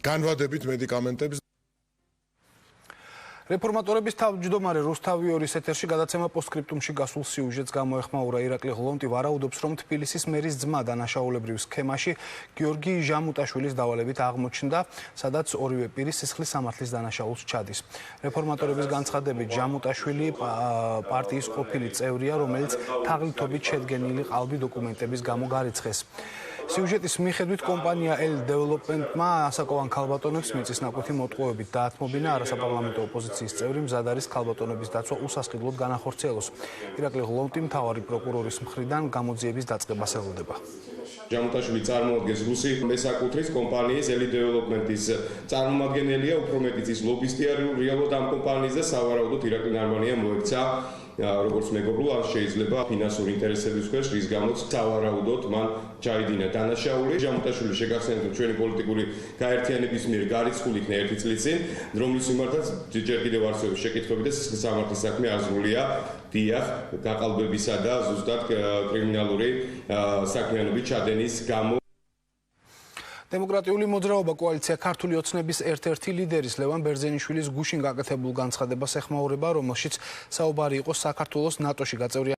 განვადებით მედიკამენტებს. რეფორმატორების თავმჯდომარე რუსთავიორის ეთერში გადაცემა პოსტსკრიპტუმში გასულ სიუჟეტს გამოეხმაურა. ირაკლი ღლონტი ვარაუდობს, რომ თბილისის მერის ძმა დანაშაულებრივ სქემაში გიორგი ჟამუტაშვილის დავალებით აღმოჩნდა, სადაც ორივე პირი სისხლის სამართლის დანაშაულს ჩადის. რეფორმატორების განცხადებით, ჟამუტაშვილი პარტიის ყოფილი წევრია, რომელიც თაღლითობით შედგენილი ყალბი დოკუმენტების გამო გარიცხეს. სიუჟეტის მიხედვით კომპანია L Development-მა ასაკოვან ქალბატონებს მიწის ნაკვეთი მოტყუებით დაათმობინა. არასაპარლამენტო ოპოზიციის წევრი მზად არის ქალბატონების დაცვა უსასყიდლოდ განახორციელოს. ირაკლი ღლონტი მთავარი პროკურორის მხრიდან გამოძიების დაწყებას ელოდება. ჟამუტაშვილი წარმოადგენს რუსი მესაკუთრის კომპანიის L Development-ის წარმომადგენელია, უფრო მეტიც ის ლობისტია რეალურად ამ კომპანიის და სავარაუდოდ ირაკლი ნარმანია მოექცა როგორც მეგობრო, ან შეიძლება ფინანსური ინტერესების ქვეშ, რის გამოც სავარაუდოდ მან ჩაიდინა დანაშაული. ჟამუტაშვილი შეგახსენებთ, რომ ჩვენი პოლიტიკური გაერთიანების მიერ გარიცხული იქნა 1 წლის წინ, რომლის მიმართაც ჯერ კიდევ არსებობს შეკითხვები და სისხლის სამართლის საქმე აზრულია დიახ გაყალბებისა და ზუსტად კრიმინალური საქმიანობის ჩადენის გამო. დემოკრატიული მოძრაობა კოალიცია ქართული ოცნების ერთ-ერთი ლიდერის ლევან ბერძენიშვილის გუშინ გაკეთებულ განცხადებას ეხმაურება, რომელშიც საუბარი იყო საქართველოს ნატოში გაწევრიანების